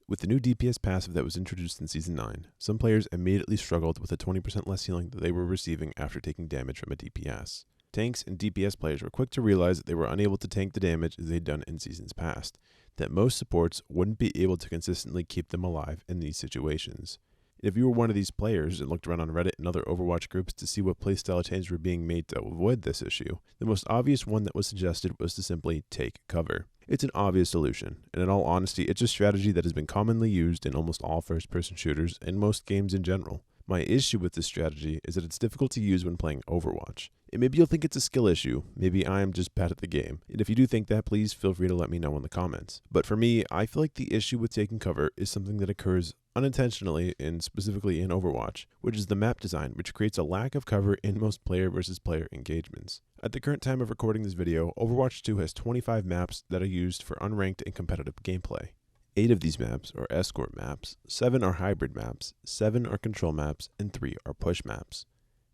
With the new DPS passive that was introduced in Season 9, some players immediately struggled with the 20% less healing that they were receiving after taking damage from a DPS. Tanks and DPS players were quick to realize that they were unable to tank the damage as they'd done in seasons past, that most supports wouldn't be able to consistently keep them alive in these situations. If you were one of these players and looked around on Reddit and other Overwatch groups to see what playstyle changes were being made to avoid this issue, the most obvious one that was suggested was to simply take cover. It's an obvious solution, and in all honesty, it's a strategy that has been commonly used in almost all first-person shooters and most games in general. My issue with this strategy is that it's difficult to use when playing Overwatch. And maybe you'll think it's a skill issue, maybe I'm just bad at the game, and if you do think that, please feel free to let me know in the comments. But for me, I feel like the issue with taking cover is something that occurs unintentionally and specifically in Overwatch, which is the map design, which creates a lack of cover in most player versus player engagements. At the current time of recording this video, Overwatch 2 has 25 maps that are used for unranked and competitive gameplay. 8 of these maps are escort maps, 7 are hybrid maps, 7 are control maps, and 3 are push maps.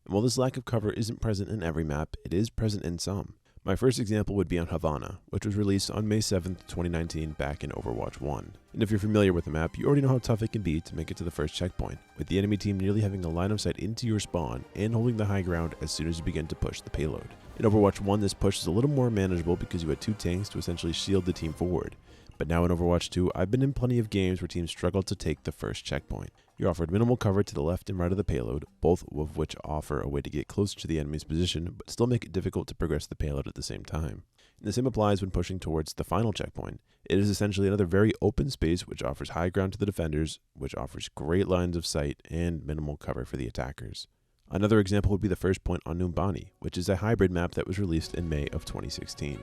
And while this lack of cover isn't present in every map, it is present in some. My first example would be on Havana, which was released on May 7th, 2019 back in Overwatch 1. And if you're familiar with the map, you already know how tough it can be to make it to the first checkpoint, with the enemy team nearly having a line of sight into your spawn and holding the high ground as soon as you begin to push the payload. In Overwatch 1, this push is a little more manageable because you had 2 tanks to essentially shield the team forward. But now in Overwatch 2, I've been in plenty of games where teams struggle to take the first checkpoint. You're offered minimal cover to the left and right of the payload, both of which offer a way to get closer to the enemy's position, but still make it difficult to progress the payload at the same time. And the same applies when pushing towards the final checkpoint. It is essentially another very open space which offers high ground to the defenders, which offers great lines of sight and minimal cover for the attackers. Another example would be the first point on Numani, which is a hybrid map that was released in May of 2016.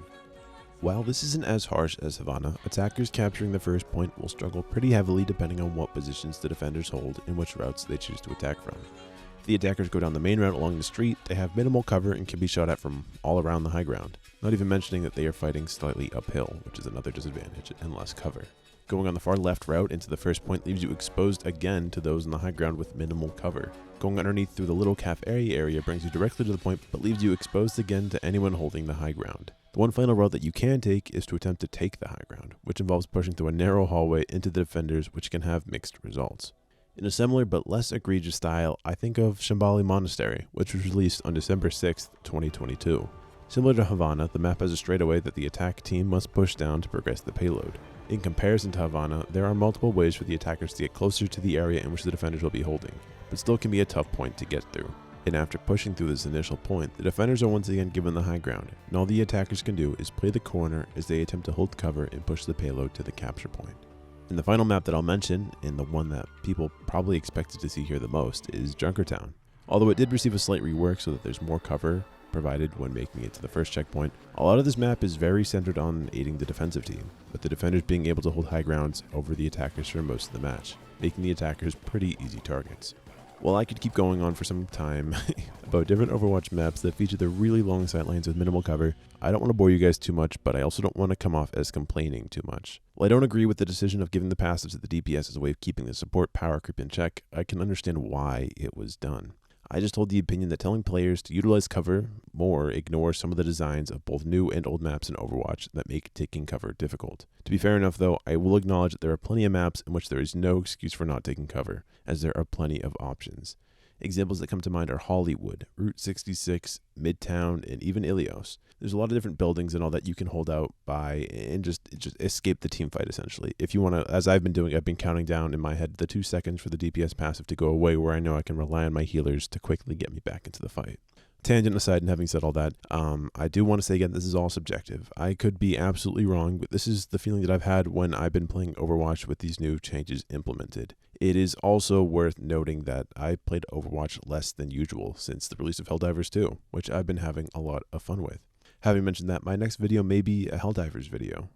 While this isn't as harsh as Havana, attackers capturing the first point will struggle pretty heavily depending on what positions the defenders hold and which routes they choose to attack from. If the attackers go down the main route along the street, they have minimal cover and can be shot at from all around the high ground, not even mentioning that they are fighting slightly uphill, which is another disadvantage, and less cover. Going on the far left route into the first point leaves you exposed again to those on the high ground with minimal cover. Going underneath through the little cafe area brings you directly to the point, but leaves you exposed again to anyone holding the high ground. The one final route that you can take is to attempt to take the high ground, which involves pushing through a narrow hallway into the defenders, which can have mixed results. In a similar but less egregious style, I think of Shambali Monastery, which was released on December 6th, 2022. Similar to Havana, the map has a straightaway that the attack team must push down to progress the payload. In comparison to Havana, there are multiple ways for the attackers to get closer to the area in which the defenders will be holding, but still can be a tough point to get through. And after pushing through this initial point, the defenders are once again given the high ground, and all the attackers can do is play the corner as they attempt to hold cover and push the payload to the capture point. And the final map that I'll mention, and the one that people probably expected to see here the most, is Junkertown. Although it did receive a slight rework so that there's more cover provided when making it to the first checkpoint, a lot of this map is very centered on aiding the defensive team, with the defenders being able to hold high grounds over the attackers for most of the match, making the attackers pretty easy targets. Well, I could keep going on for some time about different Overwatch maps that feature the really long sight lanes with minimal cover. I don't want to bore you guys too much, but I also don't want to come off as complaining too much. While I don't agree with the decision of giving the passives to the DPS as a way of keeping the support power creep in check, I can understand why it was done. I just hold the opinion that telling players to utilize cover more ignores some of the designs of both new and old maps in Overwatch that make taking cover difficult. To be fair enough though, I will acknowledge that there are plenty of maps in which there is no excuse for not taking cover, as there are plenty of options. Examples that come to mind are Hollywood, Route 66, Midtown, and even Ilios. There's a lot of different buildings and all that you can hold out by and just escape the team fight essentially. If you want to, as I've been doing, I've been counting down in my head the 2 seconds for the DPS passive to go away where I know I can rely on my healers to quickly get me back into the fight. Tangent aside, and having said all that, I do want to say again, this is all subjective. I could be absolutely wrong, but this is the feeling that I've had when I've been playing Overwatch with these new changes implemented. It is also worth noting that I played Overwatch less than usual since the release of Helldivers 2, which I've been having a lot of fun with. Having mentioned that, my next video may be a Helldivers video.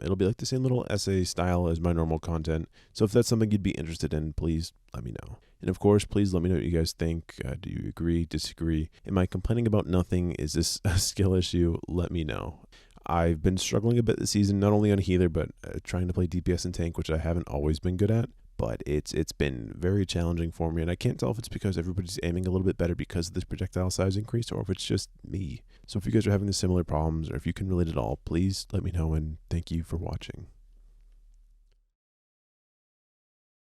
It'll be like the same little essay style as my normal content, so if that's something you'd be interested in, please let me know. And of course, please let me know what you guys think. Do you agree, disagree? Am I complaining about nothing? Is this a skill issue? Let me know. I've been struggling a bit this season, not only on healer, but trying to play DPS and tank, which I haven't always been good at. But it's been very challenging for me, and I can't tell if it's because everybody's aiming a little bit better because of this projectile size increase, or if it's just me. So if you guys are having the similar problems, or if you can relate at all, please let me know, and thank you for watching.